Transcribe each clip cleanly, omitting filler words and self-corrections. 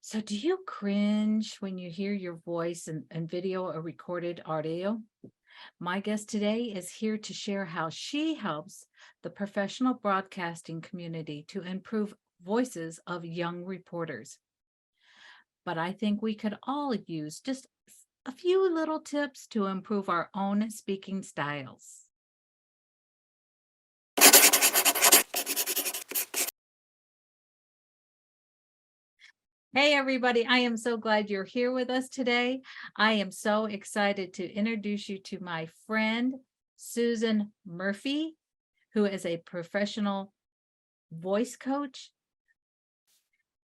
So, do you cringe when you hear your voice in video or recorded audio? My guest today is here to share how she helps the professional broadcasting community to improve voices of young reporters. But I think we could all use just a few little tips to improve our own speaking styles. Hey, everybody. I am so glad you're here with us today. I am so excited to introduce you to my friend, Susan Murphy, who is a professional voice coach.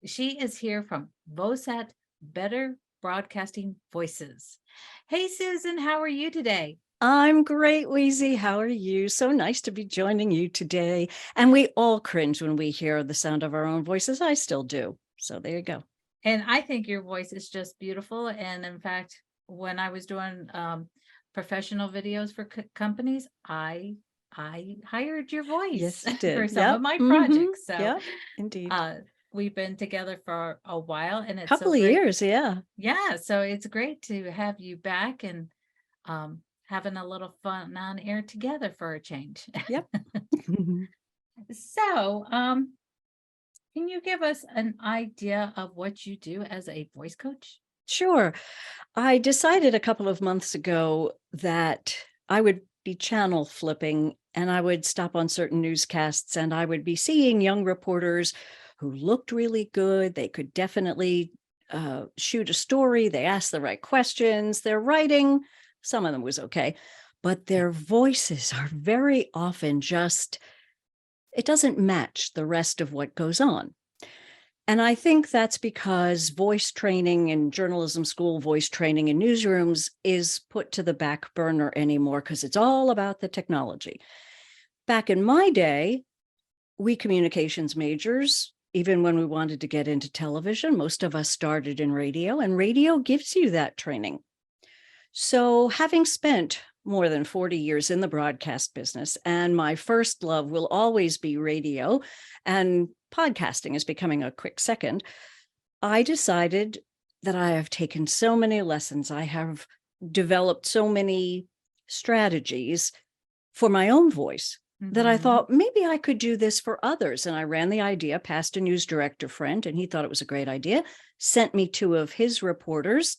She is here from VOSAT Better Broadcasting Voices. Hey, Susan, how are you today? I'm great, Wheezy. How are you? So nice to be joining you today. And we all cringe when we hear the sound of our own voices. I still do. So there you go. And I think your voice is just beautiful. And in fact, when I was doing professional videos for companies, I hired your voice Yes, you for did. some Yep. of my projects. So Yep. Indeed. uh, we've been together for a while, and it's so Couple of great. years. Yeah. Yeah, so it's great to have you back and having a little fun on air together for a change. Yep. So, can you give us an idea of what you do as a voice coach? Sure. I decided a couple of months ago that I would be channel flipping and I would stop on certain newscasts and I would be seeing young reporters who looked really good. They could definitely shoot a story. They asked the right questions. Their writing, some of them was okay, but their voices are very often just, it doesn't match the rest of what goes on. And I think that's because voice training in journalism school, voice training in newsrooms is put to the back burner anymore because it's all about the technology. Back in my day, we communications majors, even when we wanted to get into television, most of us started in radio, and radio gives you that training. So, having spent more than 40 years in the broadcast business, and my first love will always be radio, and podcasting is becoming a quick second, I decided that I have taken so many lessons. I have developed so many strategies for my own voice that I Mhm. thought maybe I could do this for others. And I ran the idea past a news director friend, and he thought it was a great idea, sent me two of his reporters.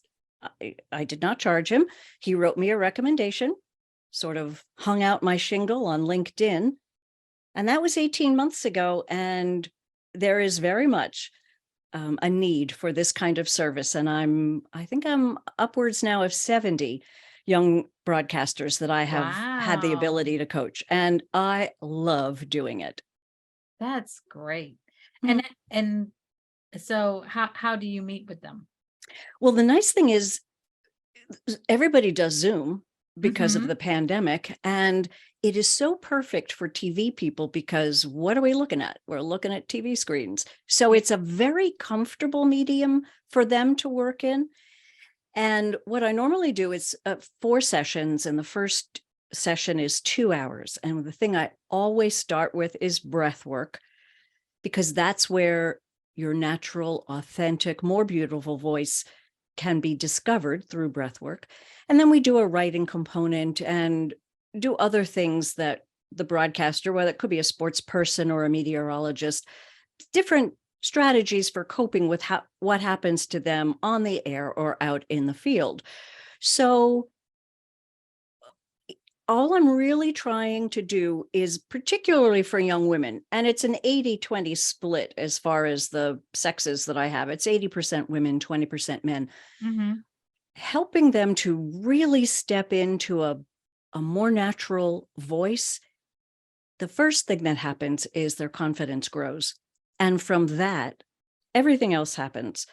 I did not charge him. He wrote me a recommendation, sort of hung out my shingle on LinkedIn. And that was 18 months ago. And there is very much a need for this kind of service. And I think I'm upwards now of 70 young broadcasters that I have had the Wow, ability to coach. And I love doing it. that's great. Mhm. And so how do you meet with them? Well, the nice thing is everybody does Zoom because of Mhm. the pandemic. And it is so perfect for TV people because what are we looking at? We're looking at TV screens. So Yeah. it's a very comfortable medium for them to work in. And what I normally do is 4 sessions, and the first session is 2 hours. And the thing I always start with is breath work, because that's where your natural, authentic, more beautiful voice can be discovered through breath work. And then we do a writing component and do other things that the broadcaster, whether it could be a sports person or a meteorologist, different strategies for coping with what happens to them on the air or out in the field. So all I'm really trying to do is particularly for young women, and it's an 80-20 split as far as the sexes that I have. It's 80% women, 20% men, Mhm. helping them to really step into a more natural voice. The first thing that happens is their confidence grows. And from that, everything else happens.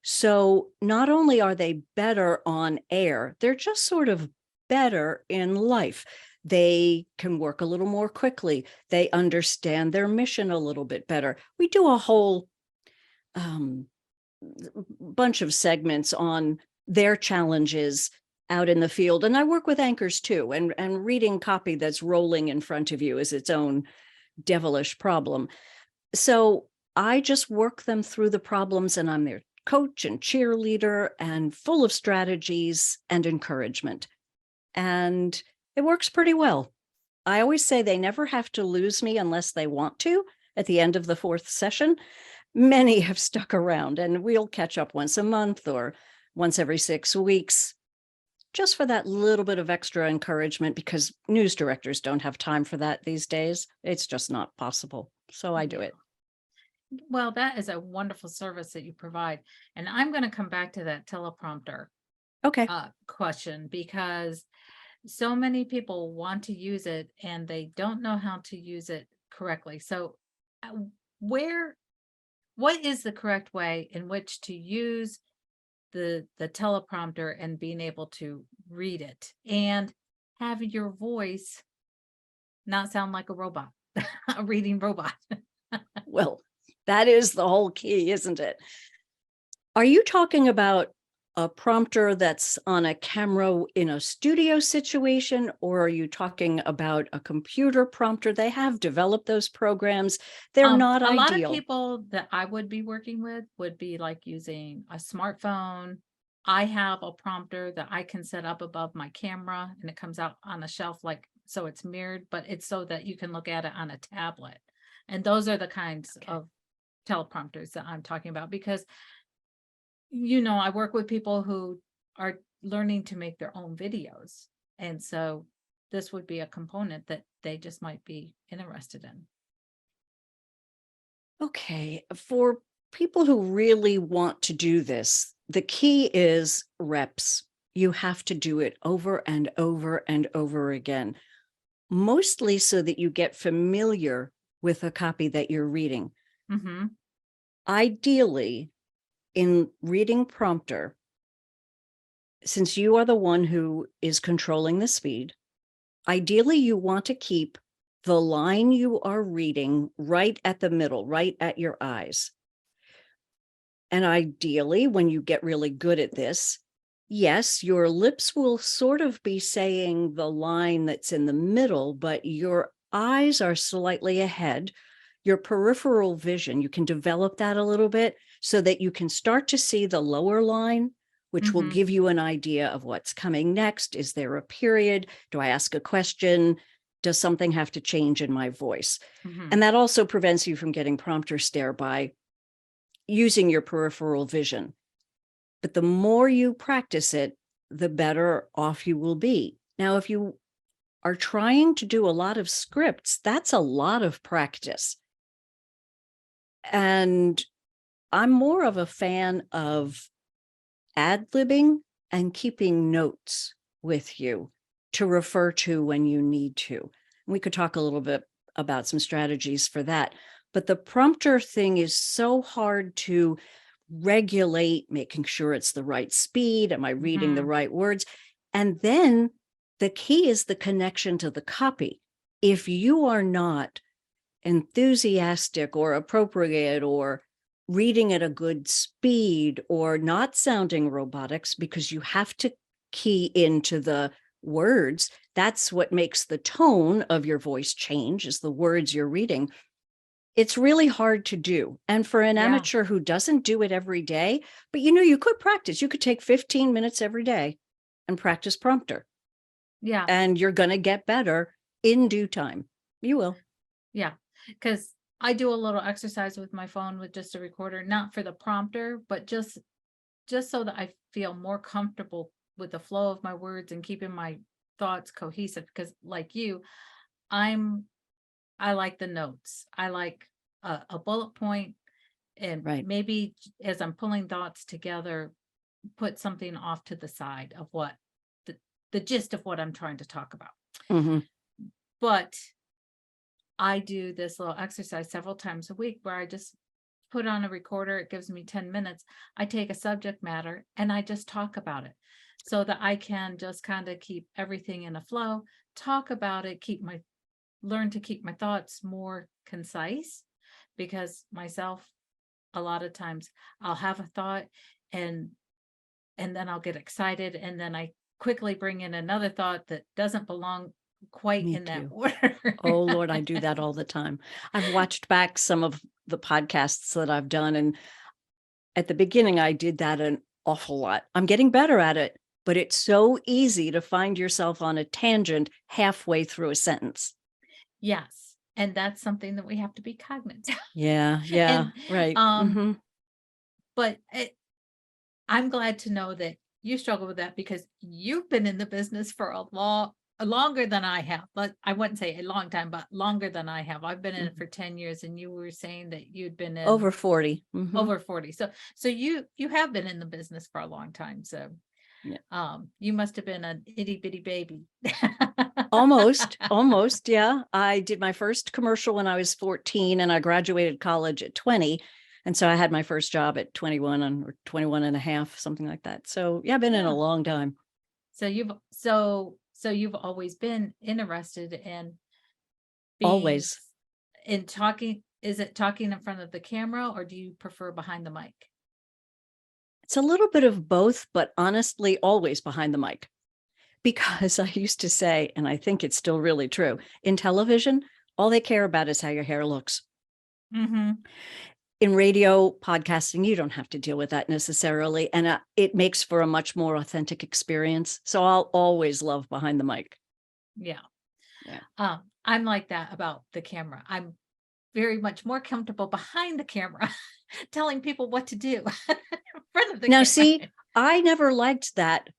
So not only are they better on air, they're just sort of better in life. They can work a little more quickly. They understand their mission a little bit better. We do a whole um, bunch of segments on their challenges out in the field. And I work with anchors too, and reading copy that's rolling in front of you is its own devilish problem. So I just work them through the problems, and I'm their coach and cheerleader and full of strategies and encouragement. And it works pretty well. I always say they never have to lose me unless they want to at the end of the fourth session. Many have stuck around, and we'll catch up once a month or once every 6 weeks, just for that little bit of extra encouragement, because news directors don't have time for that these days. It's just not possible. So I do Yeah. it. Well, that is a wonderful service that you provide. And I'm going to come back to that teleprompter Okay. question, because so many people want to use it and they don't know how to use it correctly. So, uh, where, what is the correct way in which to use the teleprompter and being able to read it and have your voice not sound like a robot, a reading robot? Well, that is the whole key, isn't it? Are you talking about a prompter that's on a camera in a studio situation, or are you talking about a computer prompter? They have developed those programs. They're not A lot of ideal. people that I would be working with would be like using a smartphone. I have a prompter that I can set up above my camera and it comes out on a shelf, like, so it's mirrored, but it's so that you can look at it on a tablet. And those are the kinds Okay. of teleprompters that I'm talking about, because I work with people who are learning to make their own videos. And so this would be a component that they just might be interested in. Okay. For people who really want to do this, the key is reps. You have to do it over and over and over again, mostly so that you get familiar with the copy that you're reading. Mm-hmm. Ideally, in reading prompter, since you are the one who is controlling the speed, ideally you want to keep the line you are reading right at the middle, right at your eyes. And ideally, when you get really good at this, yes, your lips will sort of be saying the line that's in the middle, but your eyes are slightly ahead. Your peripheral vision, you can develop that a little bit so that you can start to see the lower line, which will Mm-hmm. give you an idea of what's coming next. Is there a period? Do I ask a question? Does something have to change in my voice? Mm-hmm. And that also prevents you from getting prompter stare by using your peripheral vision. But the more you practice it, the better off you will be. Now, if you are trying to do a lot of scripts, that's a lot of practice. And I'm more of a fan of ad-libbing and keeping notes with you to refer to when you need to. We could talk a little bit about some strategies for that. But the prompter thing is so hard to regulate, making sure it's the right speed. Am I reading the Mm-hmm. right words? And then the key is the connection to the copy. If you are not enthusiastic or appropriate or reading at a good speed or not sounding robotics, because you have to key into the words, that's what makes the tone of your voice change, is the words you're reading. It's really hard to do. And for an Yeah. amateur who doesn't do it every day, but you could practice. You could take 15 minutes every day and practice prompter, Yeah. and you're going to get better in due time. You will. Yeah. Because I do a little exercise with my phone with just a recorder, not for the prompter, but just so that I feel more comfortable with the flow of my words and keeping my thoughts cohesive. Because like you, I like the notes. I like a bullet point, and Right. maybe as I'm pulling thoughts together, put something off to the side of what the gist of what I'm trying to talk about. Hmm. But I do this little exercise several times a week where I just put on a recorder. It gives me 10 minutes. I take a subject matter and I just talk about it so that I can just kind of keep everything in a flow, talk about it, learn to keep my thoughts more concise, because myself, a lot of times I'll have a thought and then I'll get excited and then I quickly bring in another thought that doesn't belong quite Me in that too. order. Oh, Lord, I do that all the time. I've watched back some of the podcasts that I've done, and at the beginning, I did that an awful lot. I'm getting better at it, but it's so easy to find yourself on a tangent halfway through a sentence. Yes. And that's something that we have to be cognizant. Yeah, yeah, And, right. but I'm glad to know that you struggle with that because you've been in the business for longer than I have. But I wouldn't say a long time, but longer than I have. I've been in it Mhm. for 10 years and you were saying that you'd been Over in 40. over 40. So you have been in the business for a long time. So Yeah. you must have been an itty bitty baby. Almost, almost. Yeah. I did my first commercial when I was 14 and I graduated college at 20. And so I had my first job at 21 or 21 and a half, something like that. So yeah, I've been in a Yeah. long time. So you've always been interested in being Always. in talking. Is it talking in front of the camera or do you prefer behind the mic? It's a little bit of both, but honestly, always behind the mic. Because I used to say, and I think it's still really true, in television, all they care about is how your hair looks. Mm-hmm. In radio podcasting, you don't have to deal with that necessarily. And it makes for a much more authentic experience. So I'll always love behind the mic. Yeah. Yeah. I'm like that about the camera. I'm very much more comfortable behind the camera telling people what to do in front of the Now, camera. see, I never liked that.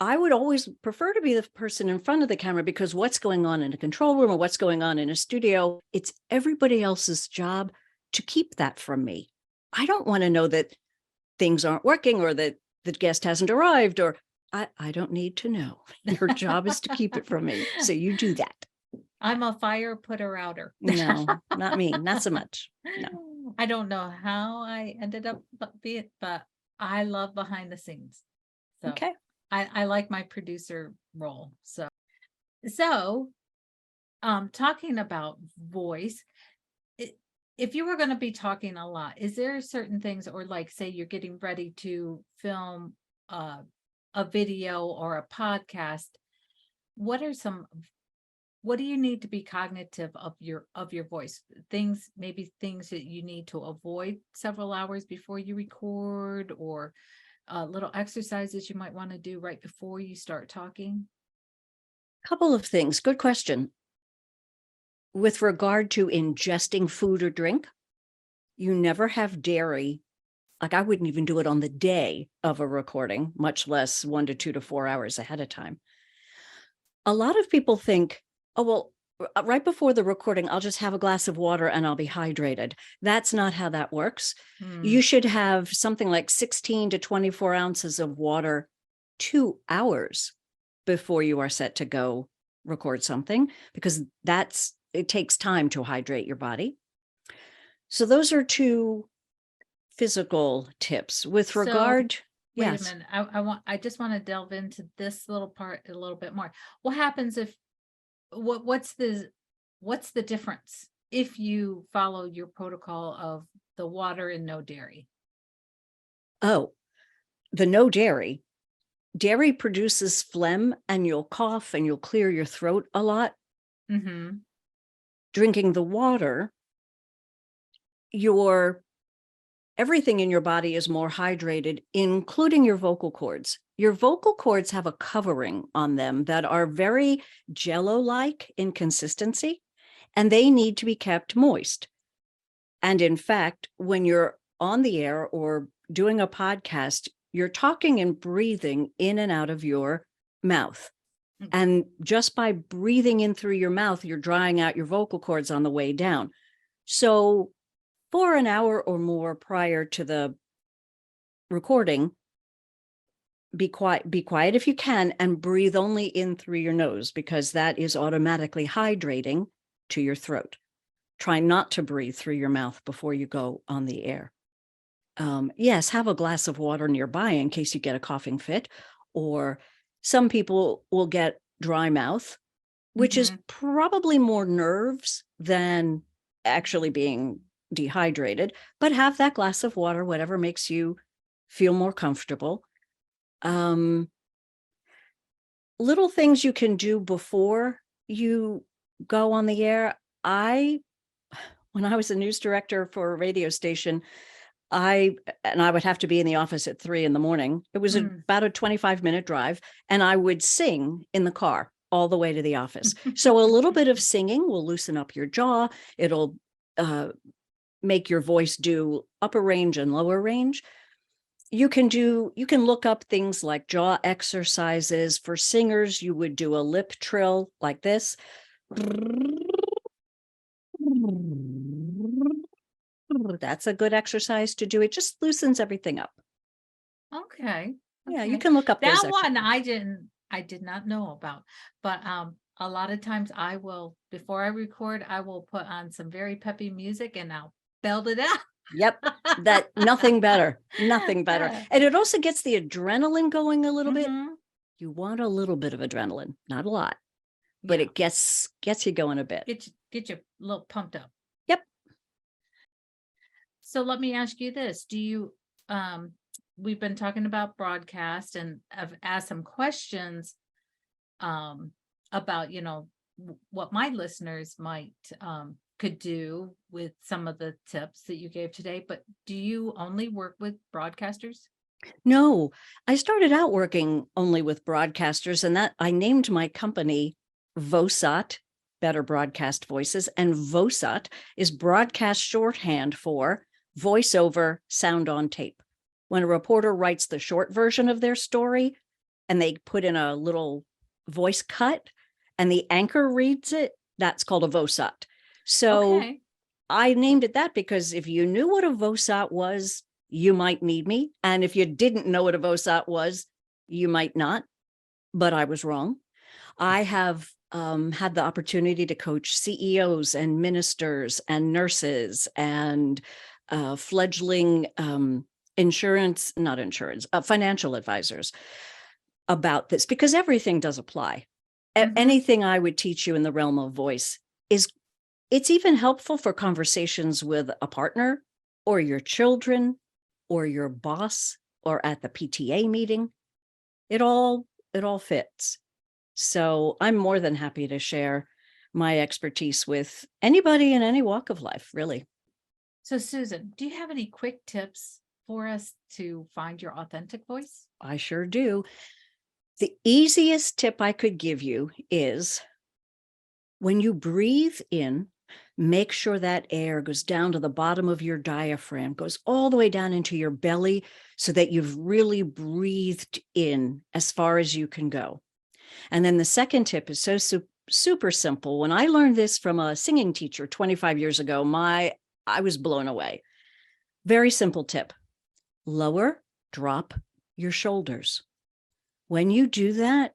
I would always prefer to be the person in front of the camera because what's going on in a control room or what's going on in a studio, it's everybody else's job to keep that from me. I don't want to know that things aren't working or that the guest hasn't arrived or I don't need to know. Your job is to keep it from me. So you do that. I'm a fire putter outer. No, not me. Not so much. No. I don't know how I ended up but I love behind the scenes. So Okay. I like my producer role. So talking about voice, i- if you were going to be talking a lot, is there certain things, or like say you're getting ready to film uh, a video or a podcast, what are some what do you need to be cognitive of your voice? Things, maybe things that you need to avoid several hours before you record, or little exercises you might want to do right before you start talking? Couple of things. Good question. With regard to ingesting food or drink, you never have dairy. Like I wouldn't even do it on the day of a recording, much less 1 to 2 to 4 hours ahead of time. A lot of people think, oh, well, right before the recording, I'll just have a glass of water and I'll be hydrated. That's not how that works. Hmm. You should have something like 16 to 24 ounces of water 2 hours before you are set to go record something, because it takes time to hydrate your body. So those are two physical tips with So regard. wait a Yes. minute. I just want to delve into this little part a little bit more. What happens if what's the difference if you follow your protocol of the water and no dairy? Oh, the no dairy. Dairy produces phlegm and you'll cough and you'll clear your throat a lot. Mm-hmm. Drinking the water, everything in your body is more hydrated, including your vocal cords. Your vocal cords have a covering on them that are very jello-like in consistency, and they need to be kept moist. And in fact, when you're on the air or doing a podcast, you're talking and breathing in and out of your mouth. And just by breathing in through your mouth, you're drying out your vocal cords on the way down. So for an hour or more prior to the recording, be quiet if you can, and breathe only in through your nose, because that is automatically hydrating to your throat. Try not to breathe through your mouth before you go on the air. Yes, have a glass of water nearby in case you get a coughing fit, or some people will get dry mouth, which is Mm-hmm. probably more nerves than actually being dehydrated, but have that glass of water, whatever makes you feel more comfortable. Little things you can do before you go on the air. When I was a news director for a radio station, I would have to be in the office at 3 a.m. It was Mm. about a 25-minute drive, and I would sing in the car all the way to the office. So a little bit of singing will loosen up your jaw. It'll make your voice do upper range and lower range. You can look up things like jaw exercises. For singers, you would do a lip trill like this. That's a good exercise to do. It just loosens everything up. Okay. Yeah, you Okay. can look up those That one exercises. I did not know about, but a lot of times I will, before I record, I will put on some very peppy music and I'll belt it out. Yep, that nothing better, nothing better. And it also gets the adrenaline going a little bit. Mhm. You want a little bit of adrenaline, not a lot, but Yeah. it gets you going a bit. Get you a little pumped up. Yep. So let me ask you this. Do you we've been talking about broadcast and I've asked some questions about, what my listeners might could do with some of the tips that you gave today, but do you only work with broadcasters? No, I started out working only with broadcasters, and that I named my company VOSAT, Better Broadcast Voices, and VOSAT is broadcast shorthand for voiceover sound on tape. When a reporter writes the short version of their story and they put in a little voice cut and the anchor reads it, that's called a VOSAT. So Okay. I named it that because if you knew what a VOSAT was, you might need me. And if you didn't know what a VOSAT was, you might not. But I was wrong. I have had the opportunity to coach CEOs and ministers and nurses and fledgling financial advisors about this, because everything does apply. Mhm. Anything I would teach you in the realm of voice it's even helpful for conversations with a partner or your children or your boss or at the PTA meeting. It all fits. So I'm more than happy to share my expertise with anybody in any walk of life, really. So Susan, do you have any quick tips for us to find your authentic voice? I sure do. The easiest tip I could give you is when you breathe in, make sure that air goes down to the bottom of your diaphragm, goes all the way down into your belly so that you've really breathed in as far as you can go. And then the second tip is so super simple. When I learned this from a singing teacher 25 years ago, I was blown away. Very simple tip. Lower, drop your shoulders. When you do that,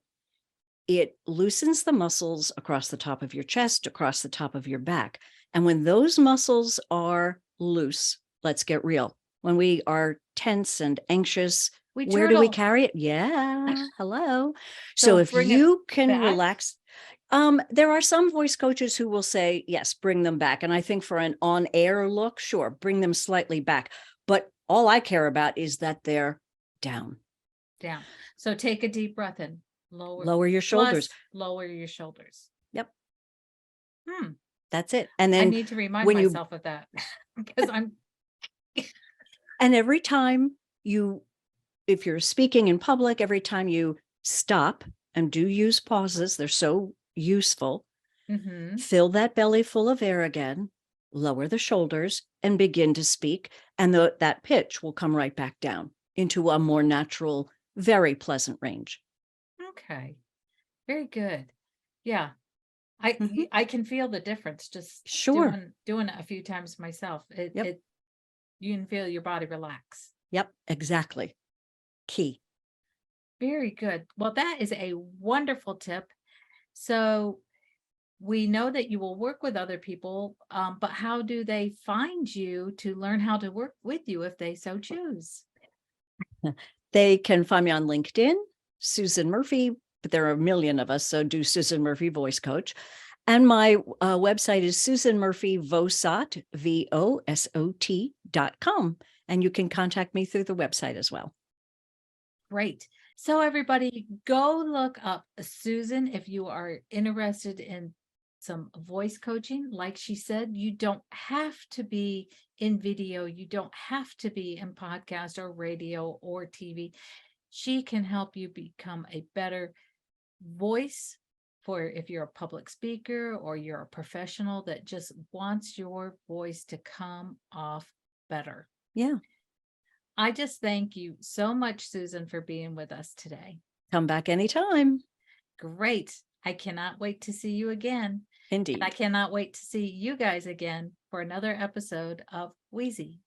it loosens the muscles across the top of your chest, across the top of your back. And when those muscles are loose, let's get real. When we are tense and anxious, where do we carry it? Yeah, hello. So if you can relax, there are some voice coaches who will say, yes, bring them back. And I think for an on-air look, sure, bring them slightly back. But all I care about is that they're down. Down. So take a deep breath in. Lower your shoulders. Lower your shoulders. Yep. Hmm. That's it. And then I need to remind myself of that because and every time if you're speaking in public, every time you stop and do use pauses, they're so useful. Mhm. Fill that belly full of air again, lower the shoulders and begin to speak. And that pitch will come right back down into a more natural, very pleasant range. Okay. Very good. Yeah. Mhm. I can feel the difference just Sure. doing it a few times myself. Yep. You can feel your body relax. Yep, exactly. Key. Very good. Well, that is a wonderful tip. So we know that you will work with other people, but how do they find you to learn how to work with you if they so choose? They can find me on LinkedIn, Susan Murphy, but there are a million of us, so do Susan Murphy Voice Coach. And my website is SusanMurphyVosot, VOSOT.com. And you can contact me through the website as well. Great. So everybody go look up Susan if you are interested in some voice coaching. Like she said, you don't have to be in video, you don't have to be in podcast or radio or TV. She can help you become a better voice for if you're a public speaker or you're a professional that just wants your voice to come off better. Yeah. I just thank you so much, Susan, for being with us today. Come back anytime. Great. I cannot wait to see you again. And I Indeed. cannot wait to see you guys again for another episode of Wheezy.